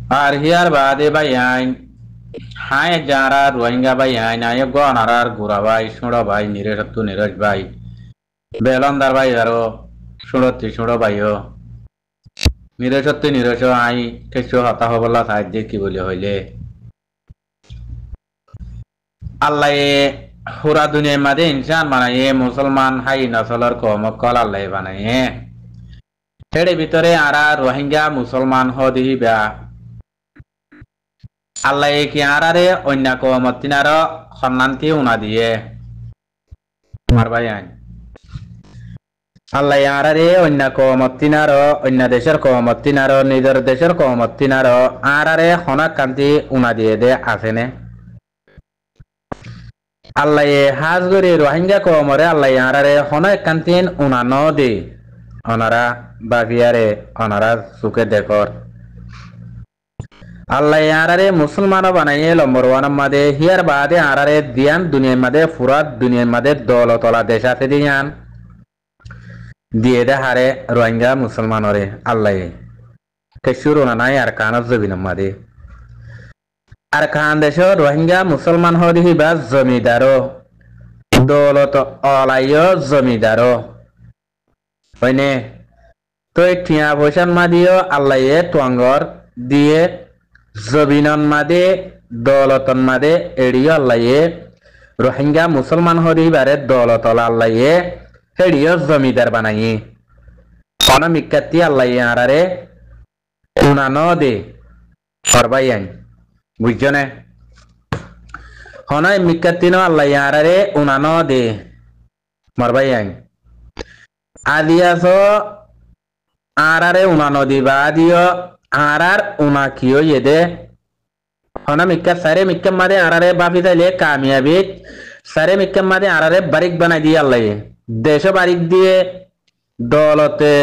আর here বাদে ভাই আইন হায় যারা রোহিঙ্গা ভাই আইন আয় গনারার গুড়া ভাই সুড়ো ভাই নিরেশত্তু নিরজ ভাই বেলন্দার ভাই আরো সুড়তি সুড়ো ভাইও নিরেশত্তু নিরজ আই কিছু হতা হবলা সাহায্য কি বলি হইলে আল্লাহ পুরা দুনিয়ার মাঝে ইনসান বানাইয়ে মুসলমান হাই নসলর কমকল আল্লাহ বানাইয়ে হেড়ে ভিতরে আরা রোহিঙ্গা মুসলমান হদিবা আল্লাহ কি আরারে অন্য কমতিনার সন্নান্তি উনা দিয়ে আমার ভাই আইন আল্লাহ আরারে অন্য কমতিনার অন্য দেশের কমতিনার নিজের দেশের কমতিনার আরারে হনাক কান্তি উনা দিয়ে দে আসেনে আল্লাহ হাজ গরি রোহিঙ্গা কমরে আল্লাহ আরারে হনাক কান্তিন উনা ন দে অনারা বাগিয়ারে অনারা সুখে দেখর আল্লাহ আরারে মুসলমান বানাইয়ে নম্বর ওয়ান মাদে হিয়ার বাদে আরারে দিয়ান দুনিয়ার মাদে ফুরাত দুনিয়ার মাদে দৌলতলা দেশ আছে দিয়ান দিয়ে দে হারে রোহিঙ্গা মুসলমানরে আল্লাহ কেশুর নাই আর কানত জবিন মাদে আর খান দেশ রোহিঙ্গা মুসলমান হদিবা জমিদারো দৌলত অলাইয় জমিদারো হয়নে তো টিয়া পয়সান মাদিও আল্লাহ তোয়াঙ্গর দিয়ে জবিনন মাদে দৌলতন মাদে এড়িও আল্লাহ রোহিঙ্গা মুসলমান হরিবারে দৌলতলা আল্লাহ হেড়িও জমিদার বানাই অনামিকাতি আল্লাহ আরারে উনানো দে করবাই আইন বুঝছো না হনাই মিকাতিন আল্লাহ আরারে উনানো দে মরবাই আইন আদিয়াস আরারে উনানো দিবা আদিও আরার উনা কিও ইয়েদে হনা মিক্কা সারে মিক্কা মাদে আরারে বাপি তাইলে কামিয়াবি সারে মিক্কা মাদে আরারে বারিক বানাই দিয়ে আল্লাহ দেশ বারিক দিয়ে দৌলতে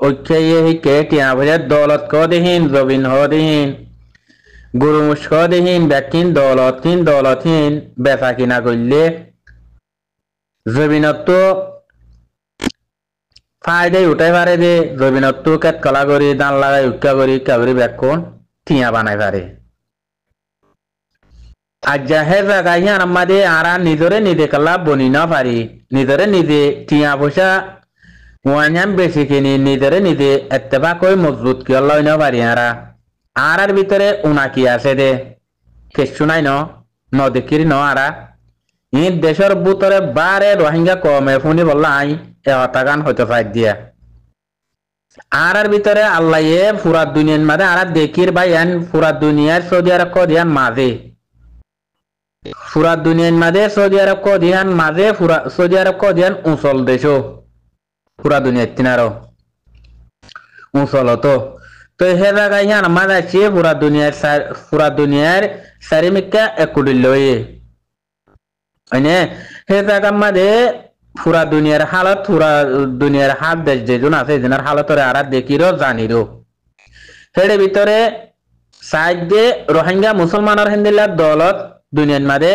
ঐক্যে হিকে টিয়া ভরে দৌলত কদিহীন জবিন হদিহীন গুরুমুষ কদিহীন ব্যাকিন দৌলতহীন বেচা কিনা করলে জবিনত ফায়দাই উঠাই পারে যে জবিনত কেট কলা করি দান লাগাই উৎকা করি কাবরি ব্যাকুন টিয়া বানাই পারে আজ্জা হে জায়গায় হিয়ান আমাদের আরা নিজরে নিজে কালা বনি না পারি নিজরে নিজে টিয়া পয়সা ওয়ানাম বেশি কিনি নিজরে নিজে এত্তেবা কই মজবুত কি আল্লাহ না পারি আরার ভিতরে উনা কি আছে দে কিছু নাই ন দেখিরি ন আরা ই দেশের ভিতরে বারে রোহিঙ্গা কমে ফুনি বললা আই এ হতাগান হইতে পাই দিয়া আরার ভিতরে আল্লাহ পুরা দুনিয়ার মাঝে আরা দেখির ভাই আন পুরা দুনিয়ার সৌদি আরব কদিয়ান মাঝে পুরা দুনিয়ার মাঝে সৌদি আরব কদিয়ান মাঝে পুরা সৌদি আরব কদিয়ান উঁচল দেশ পুরা দুনিয়ার তিনারও উঁচল তো হে জায়গায় হিয়ান মাঝে আছে পুরা দুনিয়ার চারিমিকা একুড়ি লয়ে হয়নে হে জায়গার মাঝে পুরা দুনিয়ার হাত দেশ যেজন আছে যেনার হালতরে আর দেখিরও জানিরও হেড়ে ভিতরে সাইড দিয়ে রোহিঙ্গা মুসলমানের হিন্দিলার দলত দুনিয়ার মাঝে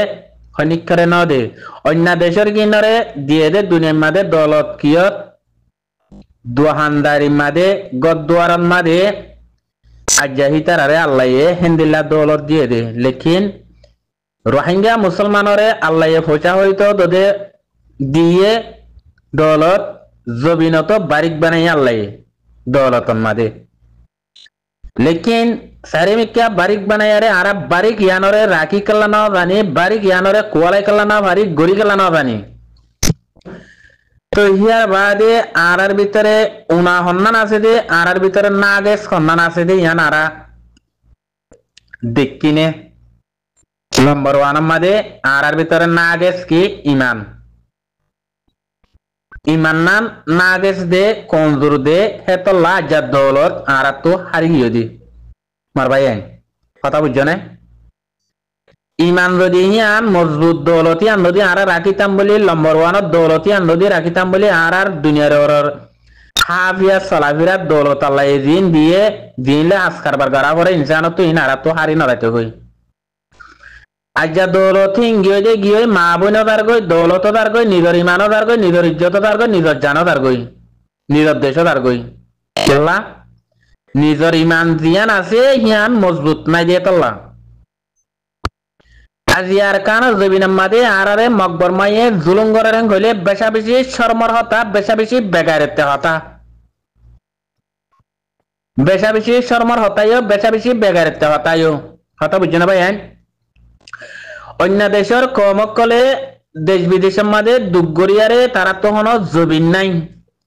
সৈনিক করে ন দে অন্য দেশের কিনারে দিয়ে দে দুনিয়ার মাঝে দলত কিয়ত দোহানদারি মাঝে গদ্দুয়ারন মাঝে আজ্জাহিতার আরে আল্লাহ হিন্দিল্লা দলত দিয়ে দে লেকিন রোহিঙ্গা মুসলমানরে আল্লাহ পয়সা হইতো তোদের দিয়ে দৌলত জবিনত বারিক বানাই আল্লাহ দৌলতন মাদে লেকিন সারিমিকা বারিক বানাই আরে আরা বারিক ইয়ানরে রাখি কাল্লা না জানি বারিক ইয়ানরে কোয়ালাই কাল্লা না ভারি গড়ি কাল্লা না জানি তো হিয়ার বাদে আরার ভিতরে উনা হন্নান আছে দে আরার ভিতরে নাগেস হন্নান আছে দে ইয়ান আরা দেখিনে নম্বর ওয়ান মাদে আরার ভিতরে নাগেস কি ইমান ইমান্নান নাগেস দে কমজোর দে হেতো লাজ্জাত দৌলত আর তো হারিয়ে দি মার ভাই কথা বুঝছো না ইমান যদি হিয়ান মজবুত দৌলতি আন যদি আর রাখিতাম বলি নম্বর ওয়ানত দৌলতি আন যদি রাখিতাম বলি আর দুনিয়ার ওর হাফিয়া সালাফিরা দৌলত আল্লাহ জিন দিয়ে জিনলে আসকার বার গারা করে ইনসানত তো ইন আর তো হারি নড়াইতে কই আজ্জা দৌলত গিয়ে যে গিয়ে মা বোন তার গই দৌলত তার গই নিজের ইমানও তার গই নিজের ইজ্জত তার গই নিজের জানো তার গই নিজের দেশও তার গই কেলা নিজর ইমান জিয়ান আছে হিয়ান মজবুত নাই দিয়ে তল্লা আজিয়ার কান জবিনাম মাদে আরারে মকবর মাইয়ে জুলুম গরেন হইলে বেশা বেশি শর্মর হতা বেশা বেশি বেগারেতে হতা বেশা বেশি শর্মর হতাইও বেশা বেশি বেগারেতে হতাইও হতা বুঝছো না ভাই অন্য দেশের কমকলে দেশ বিদেশের মাঝে দুগরিয়ারে তারা তো হন জবিন নাই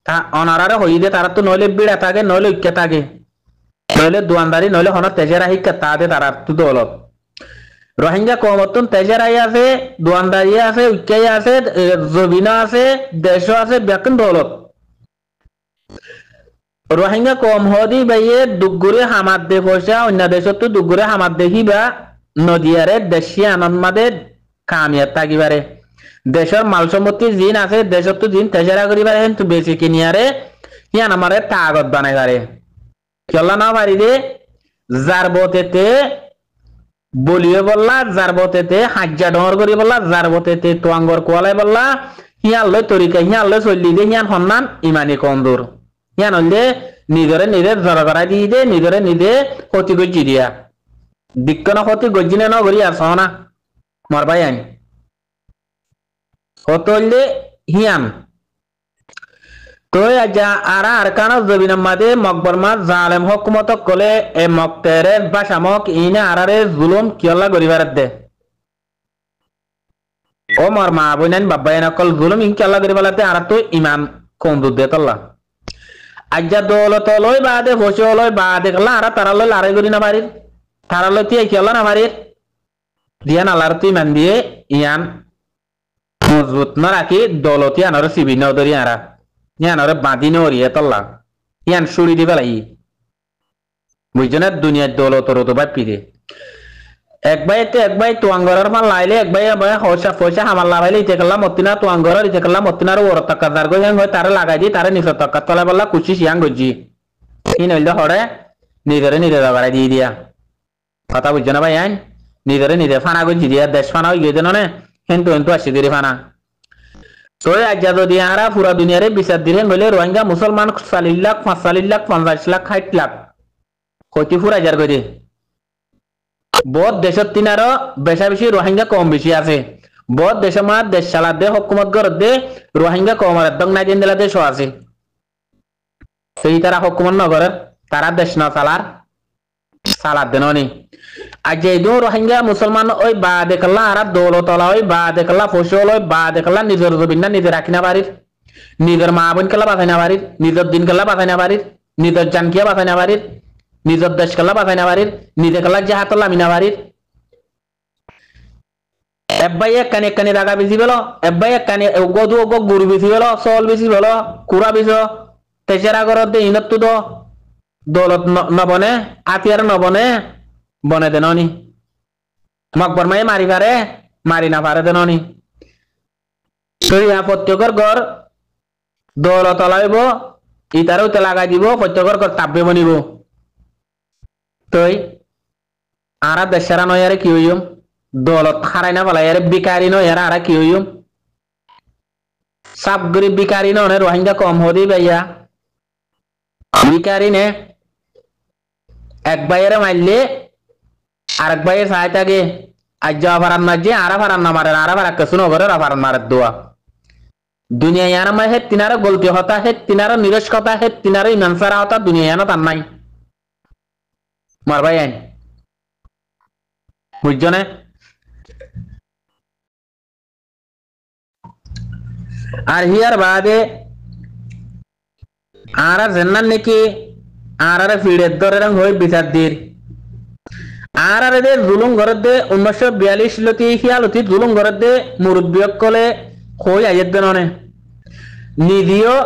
তা অনারারে হইদে তারা তো নইলে বিড়া থাকে নইলে ঐক্য থাকে নইলে দোয়ানদারি নইলে হন তেজেরা শিক্ষা তাদের তারা তো দৌলত রোহিঙ্গা কমতন তেজেরাই আছে দোয়ানদারি আছে ঐক্যাই আছে জবিনা আছে দেশ আছে ব্যাকুন দৌলত রোহিঙ্গা কম হদি বাইয়ে দুগুরে হামাদ দে পয়সা অন্য দেশত তো দুগুরে হামাদ দেখিবা নদিয়ারে দেশি আনন্দ মাদে কামিয়াত থাকিবারে দেশের মাল সম্পত্তি জিন আছে দেশত তো জিন তেজেরা করিবারে কিন্তু বেশি কিনিয়ারে ইয়ান আমারে কাগজ বানাইবারে চলা না পারি দে যার বতেতে বলিয়ে বললা যার বতেতে হাজ্জা ডর করি বললা যার বতেতে তোয়াঙ্গর কোয়ালাই বললা হিয়ান লই তরিকা হিয়ান লই চললি দে হিয়ান সন্ধান ইমানি কন্দুর হিয়ান হইলে নিজরে নিজে জড় করাই দিয়ে দে নিজরে নিজে ক্ষতি গজ্জি দিয়া দিক্কন ক্ষতি গজ্জিনে ন করি আস না মরবাই আইন কত হইলে হিয়ান তো আজা আরা আর কানো জবিনাম মাদে মকবরমা জালেম হুকুমত কলে এ মক্তেরে বাসামক ইনে আরারে জুলুম কিয়লা গরিবার দে ও মর মা বইনান বাবাইন কল জুলুম ইন কিয়লা গরিবালাতে আরা তো ইমান কন্দুর দে তল্লা আজা দৌলত লই বাদে ফসল লই বাদে কলা আরা তারা লই লারে গরি না পারির তারা লই তিয়া কিয়লা না পারির দিয়ান আল্লাহর তো ইমান দিয়ে ইয়ান মজবুত না রাখি দৌলতি আনার সিবি নদরি আরা ইয়ান ওরে বাঁধি নরিয়ে তল্লা ইয়ান সুড়ি দি পেলাই বুঝছো না দুনিয়ার দৌলত তো বাপি দে এক ভাই তোয়াঙ্গরের মাল লাইলে এক ভাই পয়সা হামাল লাগাইলে ইতে করলাম মতিনা তোয়াঙ্গরের ইতে করলাম মতিনার ওর টাকা যার গো হ্যাং হয় তারে লাগাই দি তারে নিচের টাকা তলে বললা কুচি সিয়াং গজি ই নইলে হরে নিজরে নিজে বাগাই দিয়ে দিয়া কথা বুঝছো না ভাই আইন নিজরে নিজে ফানা গজি দিয়া দেশ ফানা হয়ে গেছে নে হেন্তু হেন্তু আসি দিরে ফানা তো আজ যদি আরা পুরা দুনিয়ারে বিচার দিলেন বলে রোহিঙ্গা মুসলমান 40 লাখ 45 লাখ 50 লাখ 60 লাখ কতি ফুরা যার করে বহুত দেশত তিনারও বেশা বেশি রোহিঙ্গা কম বেশি আছে বহুত দেশের মা দেশ চালাত দে হুকুমত গরত দে রোহিঙ্গা কম আর দং নাই দিন দিলা দেশ আছে সেই তারা হুকুমত নগর তারা দেশ না চালাত দেন নি আজ এই দো রোহিঙ্গা মুসলমান ওই বা দেখলা আর দৌলতলা ওই বা দেখলা ফসল ওই বা দেখলা নিজের জমিন না নিজে রাখি না পারির নিজের মা বোন কেলা বাঁচাই না পারির নিজের দিন কেলা বাঁচাই না পারির নিজের জান কিয়া বাঁচাই না পারির নিজের দেশ কেলা বাঁচাই না পারির নিজে কেলা জাহাত লামি না পারির এব্বাই এক কানি রাগা বেশি বেলো এব্বাই এক কানি গদু গুরু বেশি বেলো চল বেশি বেলো কুড়া বেশি তেসেরা করত দে ইনত তো দৌলত নবনে আতিয়ার নবনে বনে দেননি মকবর মাই মারি পারে মারি না পারে দেননি প্রত্যেকের ঘর দৌলত লাইব ইতারও তে লাগাই দিব প্রত্যেকের ঘর তাপবে বনিব তই আরা দেশেরা নয় আরে কি হইম দৌলত হারাই না পালাই আরে বিকারি নয় আরা কি হইম সাপ গরিব বিকারি নয় রোহিঙ্গা কম হদি ভাইয়া বিকারি নে এক ভাইয়ের মারলে আরেক ভাইয়ের সাহায্যে আজ যাওয়া ফারান মারছে আরা ফারান না মারে আরা ফারাক শুনো করে ফারান মারের দোয়া দুনিয়া ইয়ানা মাই হে তিনারও গলতি হতা হে তিনারও নিরস কথা হে তিনারও ইমান সারা হতা দুনিয়া ইয়ানো তার নাই মার ভাই আইন বুঝছো না আর হিয়ার বাদে আরা জেন্নান নাকি আরারে ফিডের ধরে রং হয়ে বিচার দির আরারে দে জুলুম ঘরের দে 1942 লতি হিয়ালতি জুলুম ঘরের দে মুরব্বিয়ক কলে হই আইয়ের দেননে নিদিও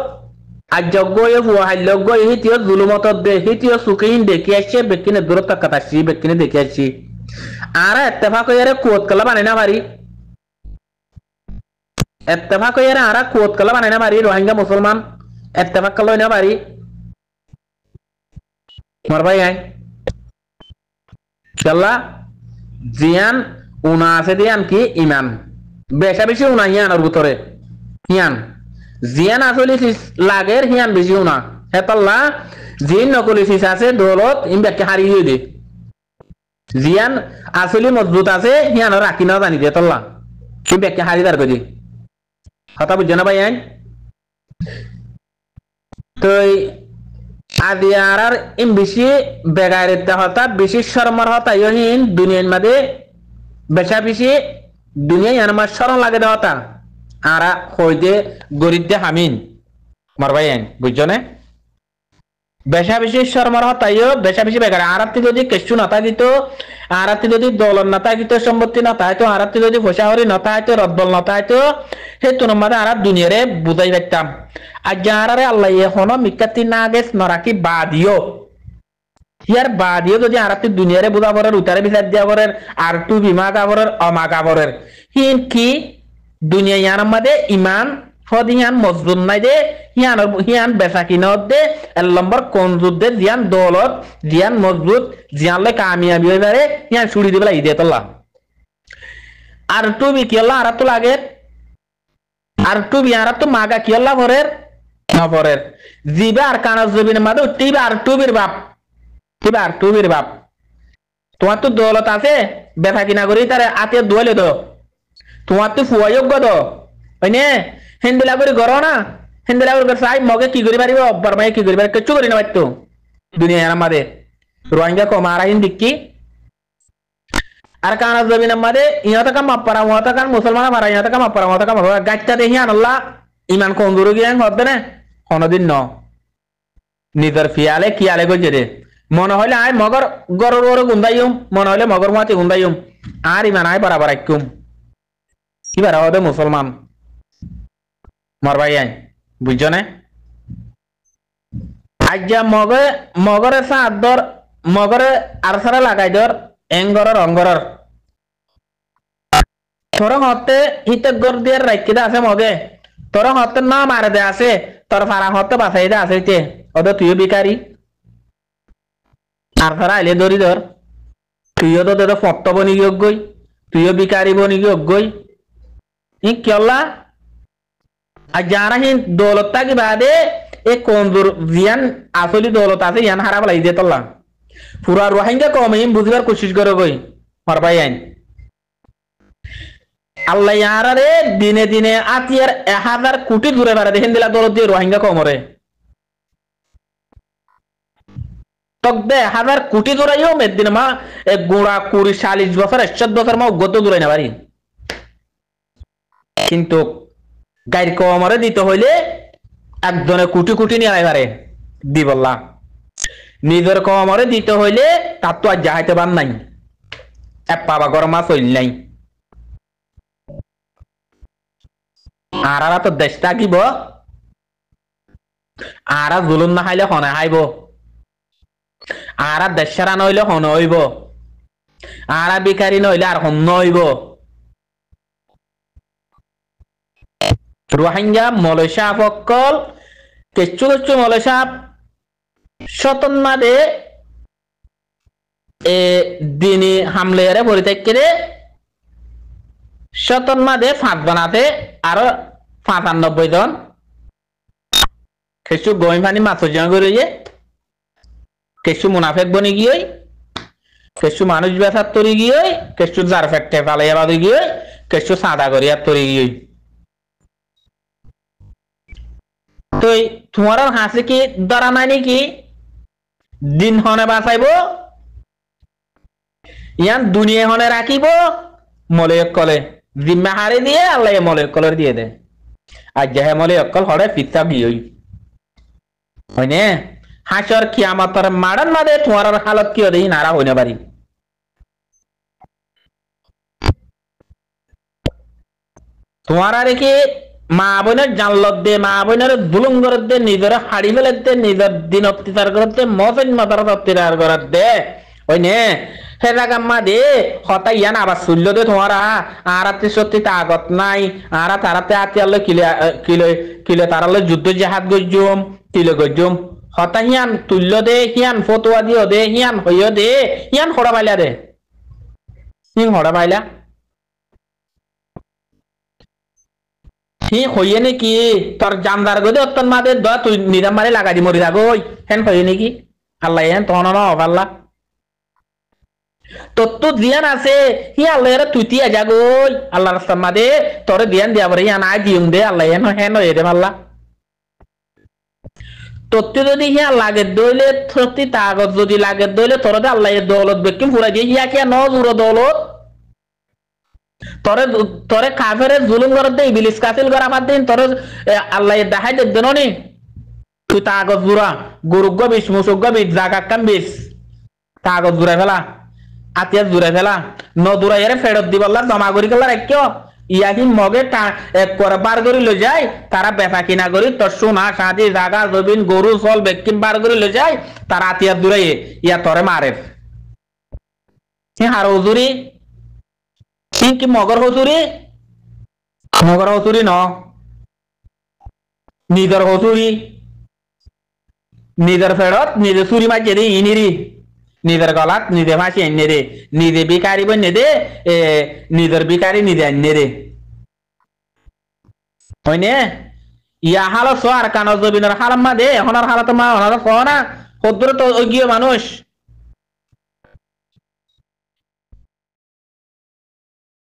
আজজ্ঞ হাল্যজ্ঞ হিতিও জুলুমত দে হিতিও সুকিন দেখি আসছে বেকিনে দূরত্ব কাটাচ্ছি বেকিনে দেখি আসছি আরা এত্তেফাক হইয়ারে কুয়ত কলা বানাই না পারি এত্তেফাক হইয়ারে আরা কুয়ত কলা বানাই না পারি রোহিঙ্গা মুসলমান এত্তেফাক কলা না পারি মারবাই আই চল্লা জিয়ান উনা আছে দিয়ান কি ইমান বেশা বেশি উনা হিয়ানোর ভিতরে হিয়ান জিয়ান আসলে লাগের হিয়ান বেশি উনা হেতাল্লা জিন নকলি সিসা আছে দৌলত ইম ব্যাখ্যা হারিয়ে দে জিয়ান আসলে মজবুত আছে হিয়ান রাখি না জানি দে তল্লা ইম ব্যাখ্যা হারি দার করি কথা বুঝছো না ভাই তো আদিয়ার ইম বেশি বেগারিতে হতা বেশি শর্মার হতা ইহিন দুনিয়ার মাঝে বেশা বেশি দুনিয়া আমার শরণ লাগে দেওয়াতা আরা হইতে গরিবদে হামিন মারবাই বুঝছো না বেশা বেশি শর্মার হতাইও বেশা বেশি বেকার আরাত্তি যদি কেশু না থাকিত আরাত্তি যদি দলন না থাকিত সম্পত্তি না থাকতো আরাত্তি যদি পয়সা হরি না থাকতো রদ্দল না থাকতো সেই তুনার মাঝে আরা দুনিয়ারে বুঝাই পারতাম আর যারারে আল্লাহ এখনো মিকাতি না গেছ নরাকি বাদিও ইয়ার বাদিও যদি আরাত্তি দুনিয়ারে বুঝা পড়ের উতারে বিচার দিয়া পড়ের আর টু বিমা কাবরের অমা কাবরের হিন কি দুনিয়া ইয়ার মাঝে ইমান ফদ হিয়ান মজবুত নাই দে হিয়ান বেচা কিনত দে এক নম্বর কঞ্জুত দে জিয়ান দৌলত জিয়ান মজবুত জিয়ানলে কামিয়াবি হয়ে পারে হিয়ান ছুড়ি দিবে লাগি দে তোলা আর টু বি কিয়ল্লা আর তো লাগে আর টু বি আর তো মাগা কিয়ল্লা পরের না পরের জিবা আর কানাজ জবিনের মাঝে উঠতেইবা আর টু বির বাপ কিবা আর টু বির বাপ তোমার তো দৌলত আছে বেচা কিনা করি তারে আতে দোয়ালে তো তোমার তো ফুয়াযোগ্য তো হয়নে হিন্দিলা করে করো না হিন্দিলা করে চাই মগে কি করি পারিব বরমাই কি করি পারি কিচ্ছু করি না পারতো দুনিয়া আমাদের রোহিঙ্গা কমারা হিন্দি কি আর কানা জমিন আমাদের ইহত কাম মাপারা মহত কান মুসলমান মারা ইহত কাম মাপারা মহত কাম গাছটা দেখি আনল্লা ইমান কন্দুরু গিয়ে হবে না কোনদিন ন নিজের ফিয়ালে কিয়ালে গজে রে মনে হইলে আয় মগর গরর গরু গুন্দাইম মনে হইলে মগর মাতি গুন্দাইম আর ইমান আয় বরাবর আইকুম কি বারা হবে মুসলমান মারবাই আই বুঝছো না আজ্ঞা মগরের সাদর মগরে আর সারা লাগাই দর এঙ্গরর অঙ্গরর তোর হতে হিতে গর দিয়ে রাখিদা আছে মগে তোর হতে না মারে দে আছে তোর ফারা হতে বাসাই দে আছে তে ওদের তুইও বিকারি আর সারা আইলে দরি ধর তুইও তো তোর ফট বনি গই তুইও বিকারি বনি গই ই কিয়ল্লা আর যারা হিন দৌলত থাকি বাদে এ কঞ্জুর জিয়ান আসলি দৌলত আছে ইয়ান হারাব লাগি দিয়ে তোলা পুরা রোহিঙ্গা কমে বুঝবার কোশিশ করে গই মারবাই আইন আল্লাহ ইয়ারে দিনে দিনে আতিয়ার 1000 কোটি দূরে বাড়া দেখেন দিলা দৌলত দিয়ে রোহিঙ্গা কমরে তক দে 1000 কোটি দূরাইও মেদিন মা এক গোড়া 40 বছর 60 বছর মা গত দূরাই না পারি কিন্তু গাইর কমরে দিতে হইলে একজনে কোটি কোটি নিয়ে পারে দি বললা নিজের কমরে দিতে হইলে তার তো আর যাইতে পার নাই এক পাবা গরম মাছ হইল নাই আর তো দেশ থাকিব আর জুলুম না খাইলে হনে খাইব আর দেশ সারা নইলে হন হইব আর বিকারি নইলে আর হন হইব রোহিঙ্গা মলেশিয়া অকল কেঁচু কেঁচু মলেশিয়া শতন মাদে এ দিনী হামলেয়ারে পরিত্যাগ শতন মাদে ফাঁদ বানাতে আরো 95 জন কেঁচু গইম পানি মাছ করে কেঁচু মুনাফেক বনি গিয়ে কেঁচু মানুষ বেসার তরি গিয়ে কেঁচু জার ফেটে পালাইয়া বাদে গিয়ে কেঁচু সাদা করিয়া তরি গিয়ে তো তোমার হাসি কি ধরা নাই নাকি দিন হনে বাঁচাইব ইয়ান দুনিয়া হনে রাখিব মলয়ক কলে জিম্মা হারে দিয়ে আল্লাহ মলয়ক কলের দিয়ে দে আর যাহে মলয়ক কল হরে পিতা গিয়ে হয়নে হাসর কিয়ামতর মাড়ান মাদে তোমার হালত কি হই নারা হইনে পারি তোমার আর কি মা বোনের জানলত দে মা বোনের দুলুম করে দে নিজের হাড়ি ফেলে দে নিজের দিন অত্যাচার করে দে মসেন মাতার অত্যাচার করে দে ওই নে হে রাগাম্মা দে হতা ইয়ান আবার শুনল দে তোমারা আরাতে সত্যি তাগত নাই আরা তারাতে আতি আল্লাহ কিলে কিলে কিলে তারালে যুদ্ধ জাহাজ গজুম কিলে গজুম হতা হিয়ান তুল্য দে হিয়ান ফতোয়া দিও দে হিয়ান হইও দে হিয়ান হড়া পাইলা দে হিং হড়া পাইলা হি হইয়ে নাকি তোর জানদার গদে অত্তন মাদে দ তুই নিজাম মারে লাগা দি মরি যাগই হেন হইয়ে নাকি আল্লাহ হেন তখন না আল্লাহ তোর তো দিয়ান আছে হি আল্লাহ এর তুই তিয়া যাগই আল্লাহ রাস্তার মাদে তোর দিয়ান দিয়া বরে ইয়া না দিউম দে আল্লাহ হেন হেন হইয়ে দে আল্লাহ তোরতে যদি হিয়া লাগে দইলে সত্যি তাগত যদি লাগে দইলে তোর আল্লাহ দৌলত বেকিম ফুরাই দিয়ে হিয়া কিয়া নজুর দৌলত তরে তরে কাফেরের জুলুম করে দে ইবলিস কাফিল করা বাদ দিন তোর আল্লাহ দেখাই দেন নি তুই তাগত জুরা গুরুগ্য বিশ মুসুগ্য বিশ জাগা কাম বিশ তাগত জুড়াই ফেলা আতিয়া জুড়াই ফেলা ন দূরাই এর ফেরত দিব আল্লাহ জমা করি গেল রাখিও ইয়াহি মগে করে বার করে লই যায় তারা বেচা কিনা করি তোর সোনা সাদি জাগা জমিন গরু চল বেকিম বার করে লই যায় তারা আতিয়া দূরাই ইয়া তরে মারে হার হুজুরি কি মগর হসুরি ন নিজের হসুরি নিজের ফেরত নিজে চুরি মাঝে দে ইনিরি নিজের গলাত নিজে ফাঁসি এনে রে নিজে বিকারি বন্যে দে নিজের বিকারি নিজে এনে রে হয়নে ইয়া হালো সো আর কানো জবিনের হালাম মা দে এখন আর হালাত মা ওনারা না সদ্র তো অজ্ঞ মানুষ